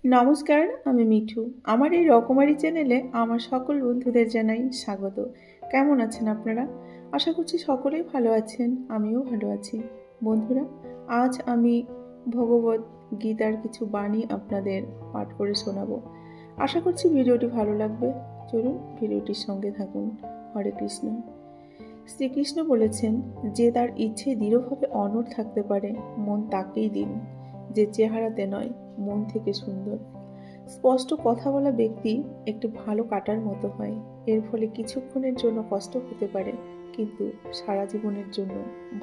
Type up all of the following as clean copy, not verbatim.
নমস্কার, আমি মিঠু। আমার এই রকমারি চ্যানেলে আমার সকল বন্ধুদের জানাই স্বাগত। কেমন আছেন আপনারা? আশা করছি সকলেই ভালো আছেন, আমিও ভালো আছি। বন্ধুরা, আজ আমি ভগবত গীতার কিছু বাণী আপনাদের পাঠ করে শোনাবো। আশা করছি ভিডিওটি ভালো লাগবে। চলুন ভিডিওটির সঙ্গে থাকুন। হরে কৃষ্ণ। শ্রীকৃষ্ণ বলেছেন, যে তার ইচ্ছে দৃঢ়ভাবে অনড় থাকতে পারে, মন তাকেই দিন, যে চেহারাতে নয়, মন থেকে সুন্দর। স্পষ্ট কথা বলা ব্যক্তি একটি ভালো কাটার মতো হয়। এর ফলে কিছুক্ষণের জন্য কষ্ট হতে পারে, কিন্তু সারা জীবনের জন্য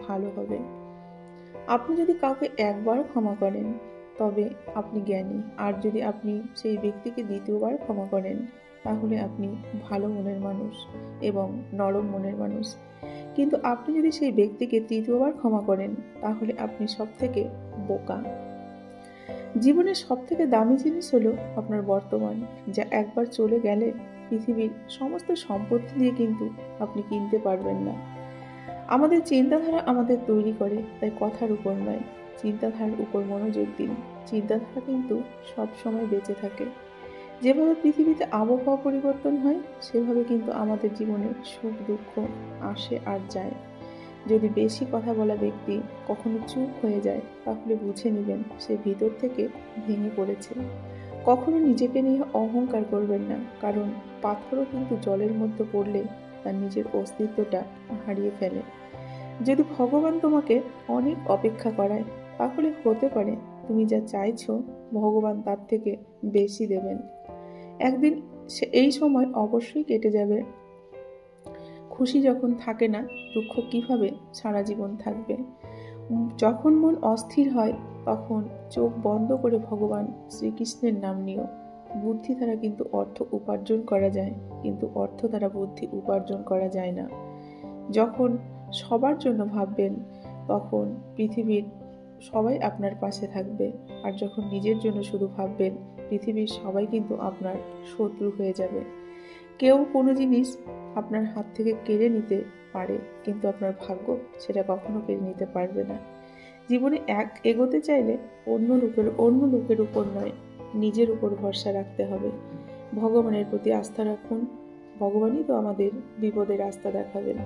ভালো হবে। আপনি যদি কাউকে একবার ক্ষমা করেন, তবে আপনি জ্ঞানী। আর যদি আপনি সেই ব্যক্তিকে দ্বিতীয়বার ক্ষমা করেন, তাহলে আপনি ভালো মনের মানুষ এবং নরম মনের মানুষ। কিন্তু আপনি যদি সেই ব্যক্তিকে তৃতীয়বার ক্ষমা করেন, তাহলে আপনি সবথেকে বোকা। জীবনের সবথেকে দামি জিনিস হলো আপনার বর্তমান, যা একবার চলে গেলে পৃথিবীর সমস্ত সম্পত্তি দিয়ে কিন্তু আপনি কিনতে পারবেন না। আমাদের চিন্তাধারা আমাদের তৈরি করে, তাই কথার উপর নয়, চিন্তাধারার উপর মনোযোগ দিন। চিন্তাধারা কিন্তু সব সময় বেঁচে থাকে। যেভাবে পৃথিবীতে আবহাওয়া পরিবর্তন হয়, সেভাবে কিন্তু আমাদের জীবনে সুখ দুঃখ আসে আর যায়। যদি বেশি কথা বলা ব্যক্তি কখনো চুপ হয়ে যায়, তাহলে বুঝে নেবেন সে ভিতর থেকে ভেঙে পড়েছে। কখনো নিজেকে নিয়ে অহংকার করবেন না, কারণ পাথরও কিন্তু জলের মধ্যে পড়লে তার নিজের অস্তিত্বটা হারিয়ে ফেলে। যদি ভগবান তোমাকে অনেক অপেক্ষা করায়, তাহলে হতে পারে তুমি যা চাইছো ভগবান তার থেকে বেশি দেবেন। একদিন এই সময় অবশ্যই কেটে যাবে। খুশি যখন থাকে না, দুঃখ কিভাবে সারা জীবন থাকবে? যখন মন অস্থির হয়, তখন চোখ বন্ধ করে ভগবান শ্রীকৃষ্ণের নাম নিও। বুদ্ধি দ্বারা কিন্তু অর্থ উপার্জন করা যায়, কিন্তু অর্থ দ্বারা বুদ্ধি উপার্জন করা যায় না। যখন সবার জন্য ভাববেন, তখন পৃথিবীর সবাই আপনার পাশে থাকবে। আর যখন নিজের জন্য শুধু ভাববেন, পৃথিবীর সবাই কিন্তু আপনার শত্রু হয়ে যাবে। কেউ কোনো জিনিস আপনার হাত থেকে কেড়ে নিতে পারে, কিন্তু আপনার ভাগ্য সেটা কখনো কেড়ে নিতে পারবে না। জীবনে এগোতে চাইলে অন্য লোকের উপর নয়, নিজের উপর ভরসা রাখতে হবে। ভগবানের প্রতি আস্থা রাখুন। ভগবানই তো আমাদের বিপদের রাস্তা দেখাবেন।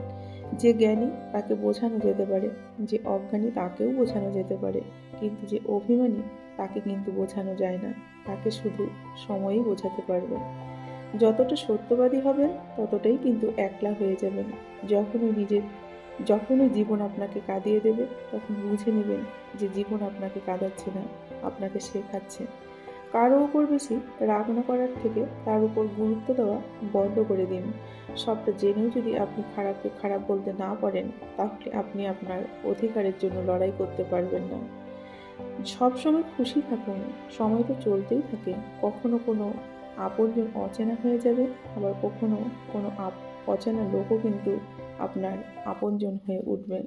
যে জ্ঞানী তাকে বোঝানো যেতে পারে, যে অজ্ঞানী তাকেও বোঝানো যেতে পারে, কিন্তু যে অভিমানী তাকে কিন্তু বোঝানো যায় না। তাকে শুধু সময়ই বোঝাতে পারবে। যতটা সত্যবাদী হবেন, ততটাই কিন্তু একলা হয়ে যাবেন। যখনই জীবন আপনাকে কাঁদিয়ে দেবে, তখন বুঝে নেবেন যে জীবন আপনাকে কাঁদাচ্ছে না, আপনাকে শেখাচ্ছে। কারো উপর বেশি রাগ না করার থেকে তার উপর গুরুত্ব দেওয়া বন্ধ করে দিন। সবটা জেনেও যদি আপনি খারাপকে খারাপ বলতে না পারেন, তাহলে আপনি আপনার অধিকারের জন্য লড়াই করতে পারবেন না। সবসময় খুশি থাকুন। সময় তো চলতেই থাকে। কখনো কোনো আপনজন অচেনা হয়ে যাবে, আবার কখনো কোনো অচেনা লোকও কিন্তু আপনার আপনজন হয়ে উঠবে।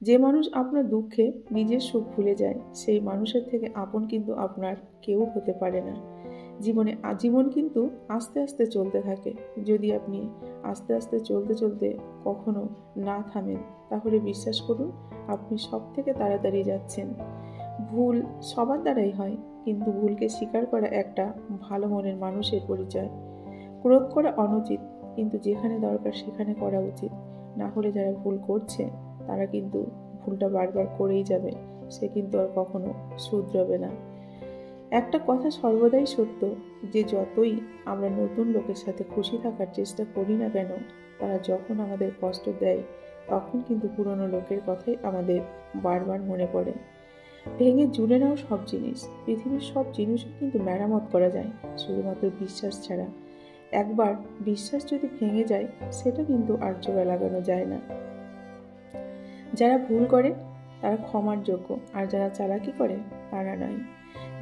যে মানুষ আপনার দুঃখে নিজের সুখ ভুলে যায়, সেই মানুষের থেকে আপন কিন্তু আপনার কেউ হতে পারে না। জীবন কিন্তু আস্তে আস্তে চলতে থাকে। যদি আপনি আস্তে আস্তে চলতে চলতে কখনো না থামেন, তাহলে বিশ্বাস করুন আপনি সব থেকে তাড়াতাড়ি যাচ্ছেন। ভুল সবার দ্বারাই হয়, কিন্তু ভুলকে স্বীকার করা একটা ভালো মনের মানুষের পরিচয়। ক্রোধ করা অনুচিত, কিন্তু যেখানে দরকার সেখানে করা উচিত। না হলে যারা ভুল করছে, তারা কিন্তু ভুলটা বারবার করেই যাবে। সে কিন্তু আর কখনো শুধরাবে না। একটা কথা সর্বদাই সত্য, যে যতই আমরা নতুন লোকের সাথে খুশি থাকার চেষ্টা করি না কেন, তারা যখন আমাদের কষ্ট দেয়, তখন কিন্তু পুরনো লোকের কথাই আমাদের বারবার মনে পড়ে। ভেঙে জুড়ে নাও সব জিনিস। পৃথিবীর সব জিনিসও কিন্তু মেরামত করা যায়, শুধুমাত্র বিশ্বাস ছাড়া। একবার বিশ্বাস যদি ভেঙে যায়, সেটা কিন্তু আর জোড়া লাগানো যায় না। যারা ভুল করে তারা ক্ষমার যোগ্য, আর যারা চালাকি করে তারা নয়।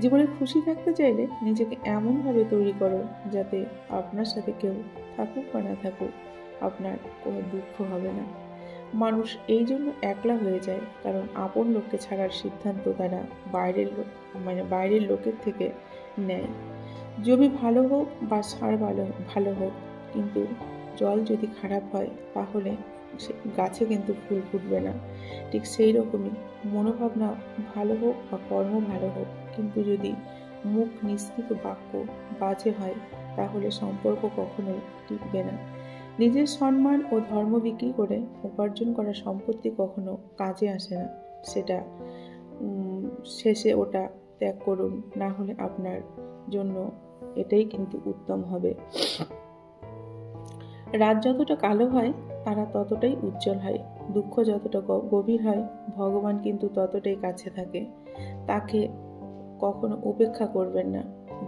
জীবনে খুশি থাকতে চাইলে নিজেকে এমনভাবে তৈরি করো, যাতে আপনার সাথে কেউ থাকুক বা না থাকুক, আপনার কোনো দুঃখ হবে না। মানুষ এই জন্য একলা হয়ে যায়, কারণ আপন লোককে ছাড়ার সিদ্ধান্ত তারা বাইরের লোকের থেকে নেয়। জমি ভালো হোক বা সার ভালো হোক, কিন্তু জল যদি খারাপ হয়, তাহলে গাছে কিন্তু ফুল ফুটবে না। ঠিক সেই রকমই মনোভাবনা ভালো হোক বা কর্ম ভালো হোক, কিন্তু যদি মুখ নিঃসৃত বাক্য বাজে হয়, তাহলে সম্পর্ক কখনোই টিকবে না। নিজের সম্মান ও ধর্ম বিক্রি করে উপার্জন করা সম্পত্তি কখনো কাজে আসে না। সেটা শেষে ওটা ত্যাগ করুন, না হলে আপনার জন্য এটাই কিন্তু উত্তম হবে। রাত যতটা কালো হয় তারা ততটাই উজ্জ্বল হয়, দুঃখ যতটা গভীর হয় ভগবান কিন্তু ততটাই কাছে থাকে। তাকে কখনো উপেক্ষা করবেন না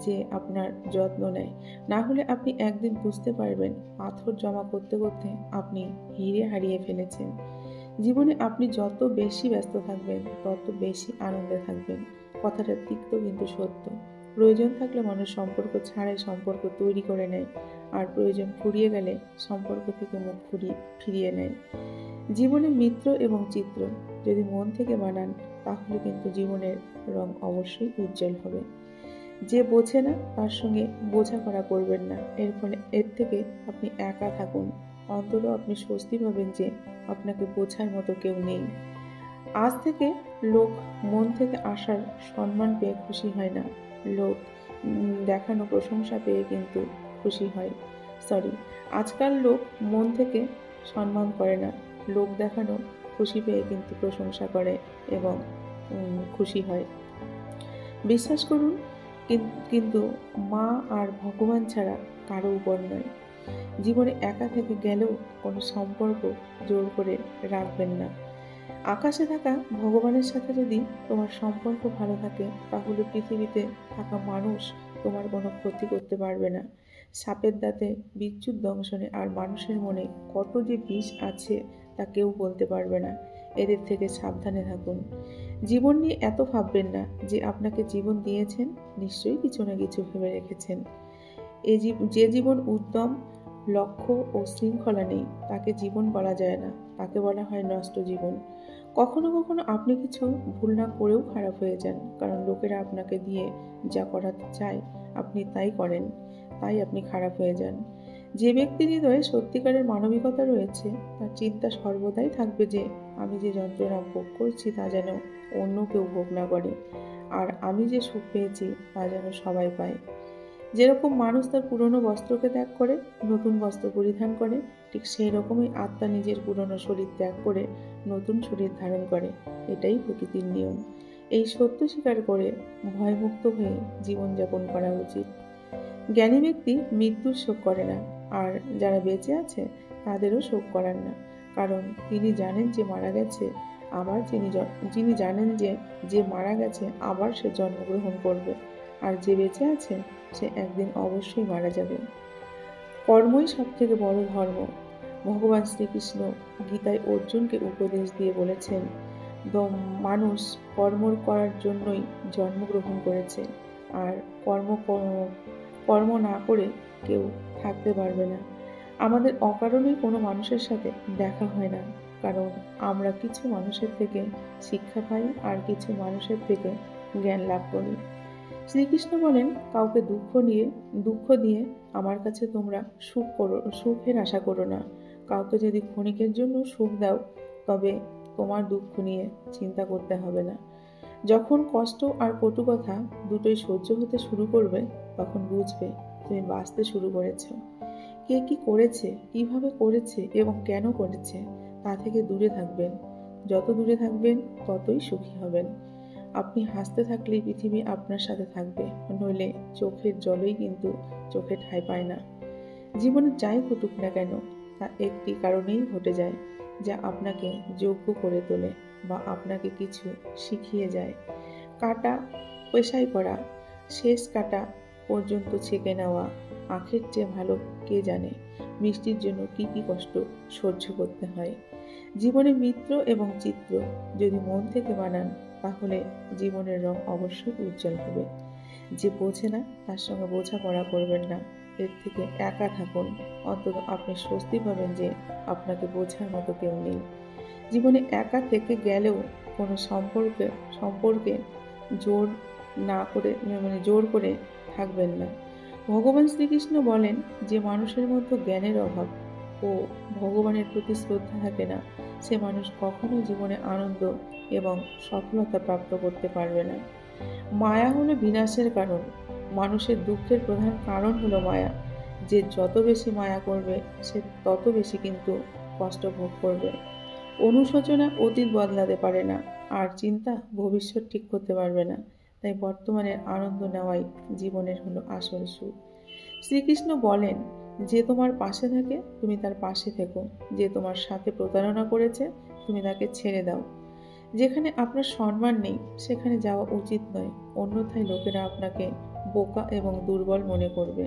যে আপনার যত্ন নেয়, না হলে আপনি একদিন বুঝতে পারবেন পাথর জমা করতে করতে আপনি হিরে হারিয়ে ফেলেছেন। জীবনে আপনি যত বেশি ব্যস্ত থাকবেন তত বেশি আনন্দে থাকবেন। কথাটা তিক্ত কিন্তু সত্য। প্রয়োজন থাকলে মানুষ সম্পর্ক ছাড়াই সম্পর্ক তৈরি করে নেয়, আর প্রয়োজন ফুরিয়ে গেলে সম্পর্ক থেকে মুখ ফিরিয়ে নেয়। জীবনে মিত্র এবং চিত্র যদি মন থেকে বানান, তাহলে কিন্তু জীবনের রং অবশ্যই উজ্জ্বল হবে। যে বোঝে না তার সঙ্গে বোঝাপড়া করবেন না, এর থেকে আপনি একা থাকুন। অন্তত আপনি স্বস্তি পাবেন যে আপনাকে বোঝার মতো কেউ নেই। আজ থেকে লোক মন থেকে আসার সম্মান পেয়ে খুশি হয় না, লোক দেখানো প্রশংসা পেয়ে কিন্তু খুশি হয়। আজকাল লোক মন থেকে সম্মান করে না, লোক দেখানো খুশি পেয়ে কিন্তু প্রশংসা করে এবং খুশি হয়। বিশ্বাস করুন, কিন্তু মা আর ভগবান ছাড়া কারো উপর নয়। জীবনে একা থেকে গেলেও কোনো সম্পর্ক জোর করে রাখবেন না। আকাশে থাকা ভগবানের সাথে যদি তোমার সম্পর্ক ভালো থাকে, তাহলে পৃথিবীতে থাকা মানুষ তোমার কোনো ক্ষতি করতে পারবে না। সাপের দাঁতে বিচ্যুত দংশনে আর মানুষের মনে কত যে বিষ আছে তা কেউ বলতে পারবে না। এদের থেকে সাবধানে থাকুন। জীবন নিয়ে এত ভাববেন না। যে আপনাকে জীবন দিয়েছেন নিশ্চয়ই কিছু না কিছু ভেবে রেখেছেন। যে জীবন উদ্যম, লক্ষ্য ও শৃঙ্খলা নেই তাকে জীবন বলা যায় না, তাকে বলা হয় নষ্ট জীবন। কখনো কখনো আপনি কিছু ভুল না করেও খারাপ হয়ে যান, কারণ লোকেরা আপনাকে দিয়ে যা করাতে চায় আপনি তাই করেন, তাই আপনি খারাপ হয়ে যান। যে ব্যক্তির হৃদয়ে সত্যিকারের মানবিকতা রয়েছে তার চিন্তা সর্বদাই থাকবে যে আমি যে যন্ত্রণা ভোগ করছি তা যেন অন্য কেউ ভোগ না করে, আর আমি যে সুখ পেয়েছি তা যেন সবাই পায়। যেরকম মানুষ তার পুরনো বস্ত্রকে ত্যাগ করে নতুন বস্ত্র পরিধান করে, ঠিক সেই রকমই আত্মা নিজের পুরনো শরীর ত্যাগ করে নতুন শরীর ধারণ করে। এটাই প্রকৃতির নিয়ম। এই সত্য স্বীকার করে ভয়মুক্ত হয়ে জীবনযাপন করা উচিত। জ্ঞানী ব্যক্তি মৃত্যুর শোক করে না, আর যারা বেঁচে আছে তাদেরও শোক করান না, কারণ তিনি জানেন যে মারা গেছে আবার যিনি জানেন যে মারা গেছে আবার সে জন্মগ্রহণ করবে, আর যে বেঁচে আছে সে একদিন অবশ্যই মারা যাবে। কর্মই সব থেকে বড় ধর্ম। ভগবান শ্রীকৃষ্ণ গীতায় অর্জুনকে উপদেশ দিয়ে বলেছেন, মানুষ কর্ম করার জন্যই জন্মগ্রহণ করেছে, আর কর্ম না করে কেউ থাকতে পারবে না। আমাদের অকারণেই কোনো মানুষের সাথে দেখা হয় না, কারণ আমরা কিছু মানুষের থেকে শিক্ষা পাই আর কিছু মানুষের থেকে জ্ঞান লাভ করি। শ্রীকৃষ্ণ বলেন, কাউকে দুঃখ দিয়ে আমার কাছে তোমরা সুখের আশা করো না। কাউকে যদি ক্ষণিকের জন্য সুখ দাও, তবে তোমার দুঃখ নিয়ে চিন্তা করতে হবে না। যখন কষ্ট আর কটু কথা দুটোই সহ্য হতে শুরু করবে, তখন বুঝবে তুমি বাঁচতে শুরু করেছো। কে কি করেছে, কিভাবে করেছে এবং কেন করেছে তা থেকে দূরে থাকবেন। যত দূরে থাকবেন ততই সুখী হবেন। আপনি হাসতে থাকলেই পৃথিবী আপনার সাথে থাকবে, নইলে চোখের জলই কিন্তু চোখে ঠাঁই পায় না। জীবনে যাই ঘটুক না কেন তা একটি কারণেই ঘটে যায়, যা আপনাকে যোগ্য করে তোলে বা আপনাকে কিছু শিখিয়ে যায়। কাটা পেশাই করা, শেষ কাটা পর্যন্ত ছেঁকে নেওয়া আখের চেয়ে ভালো কে জানে মিষ্টির জন্য কি কি কষ্ট সহ্য করতে হয়। জীবনে মিত্র এবং চিত্র যদি মন থেকে বানান, তাহলে জীবনের রং অবশ্যই উজ্জ্বল হবে। যে বোঝে না তার সঙ্গে বোঝাপড়া করবেন না, এর থেকে একা থাকুন। অন্তত আপনি স্বস্তি পাবেন যে আপনাকে বোঝার মতো কেউ নেই। জীবনে একা থেকে গেলেও কোনো সম্পর্কে জোর করে থাকবেন না। ভগবান শ্রীকৃষ্ণ বলেন, যে মানুষের মধ্যে জ্ঞানের অভাব ও ভগবানের প্রতি শ্রদ্ধা থাকে না, সে মানুষ কখনো জীবনে আনন্দ এবং সফলতা প্রাপ্ত করতে পারবে না। মায়া হলো বিনাশের কারণ। মানুষের দুঃখের প্রধান কারণ হলো মায়া। যে যত বেশি মায়া করবে সে তত বেশি কিন্তু কষ্ট ভোগ করবে। অনুশোচনা অতীত বদলাতে পারে না, আর চিন্তা ভবিষ্যৎ ঠিক করতে পারবে না। তাই বর্তমানের আনন্দ নেওয়াই জীবনের হলো আসল সুখ। শ্রীকৃষ্ণ বলেন, যে তোমার পাশে থাকে তুমি তার পাশে থেকো, যে তোমার সাথে প্রতারণা করেছে তুমি তাকে ছেড়ে দাও। যেখানে আপনার সম্মান নেই সেখানে যাওয়া উচিত নয়, অন্যথায় লোকেরা আপনাকে বোকা এবং দুর্বল মনে করবে।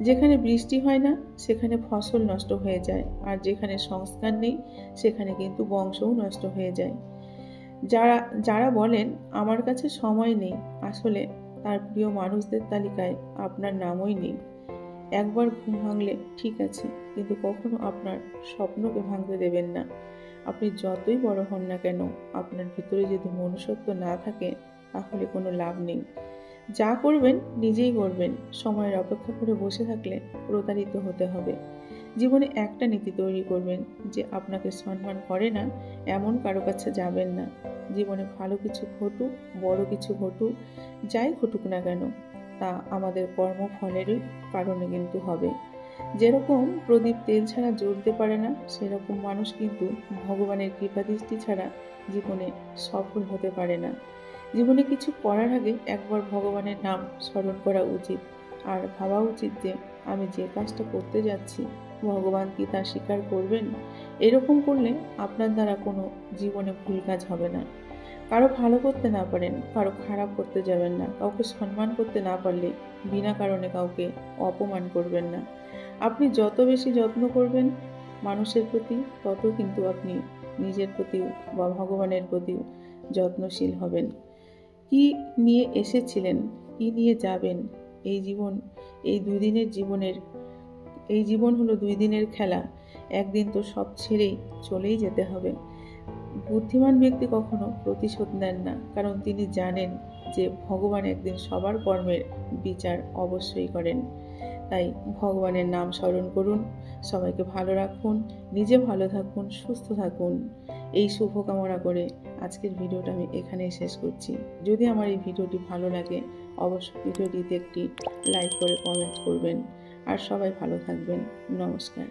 যেখানে বৃষ্টি হয় না সেখানে ফসল নষ্ট হয়ে যায়, আর যেখানে সংস্কার নেই সেখানে কিন্তু বংশও নষ্ট হয়ে যায়। যারা যারা বলেন আমার কাছে সময় নেই, আসলে তার প্রিয় মানুষদের তালিকায় আপনার নামই নেই। একবার ঘুম ভাঙলে ঠিক আছে, কিন্তু কখনো আপনার স্বপ্নকে ভাঙতে দেবেন না। আপনি যতই বড় হন না কেন, আপনার ভিতরে যদি মনুষ্যত্ব না থাকে তাহলে কোনো লাভ নেই। যা করবেন নিজেই করবেন। সময়ের অপেক্ষা করে বসে থাকলে প্রতারিত হতে হবে। জীবনে একটা নীতি তৈরি করবেন, যে আপনাকে সম্মান করে না এমন কারো কাছে যাবেন না। জীবনে ভালো কিছু ঘটুক, বড় কিছু ঘটুক, যাই ঘটুক না কেন, তা আমাদের কর্মফলেরই কারণে কিন্তু হবে। যেরকম প্রদীপ তেল ছাড়া জ্বলতে পারে না, সেরকম মানুষ কিন্তু ভগবানের কৃপাদৃষ্টি ছাড়া জীবনে সফল হতে পারে না। জীবনে কিছু করার আগে একবার ভগবানের নাম স্মরণ করা উচিত, আর ভাবা উচিত যে আমি যে কাজটা করতে যাচ্ছি ভগবান কি তা স্বীকার করবেন। এরকম করলে আপনার দ্বারা কোনো জীবনে ভুল কাজ হবে না। কারো ভালো করতে না পারেন, কারো খারাপ করতে যাবেন না। কাউকে সম্মান করতে না পারলে বিনা কারণে কাউকে অপমান করবেন না। আপনি যত বেশি যত্ন করবেন মানুষের প্রতি, তত কিন্তু আপনি নিজের প্রতিও বা ভগবানের প্রতিও যত্নশীল হবেন। কি নিয়ে এসেছিলেন, কি নিয়ে যাবেন? এই জীবন এই জীবন হলো 2 দিনের খেলা। একদিন তো সব ছেড়েই চলেই যেতে হবে। বুদ্ধিমান ব্যক্তি কখনো প্রতিশোধ নেন না, কারণ তিনি জানেন যে ভগবান একদিন সবার কর্মের বিচার অবশ্যই করেন। তাই ভগবানের নাম স্মরণ করুন, সবাইকে ভালো রাখুন, নিজে ভালো থাকুন, সুস্থ থাকুন। এই শুভকামনা করে আজকের ভিডিওটা আমি এখানেই শেষ করছি। যদি আমার এই ভিডিওটি ভালো লাগে অবশ্যই ভিডিওটিতে একটি লাইক করে কমেন্ট করবেন, আর সবাই ভালো থাকবেন। নমস্কার।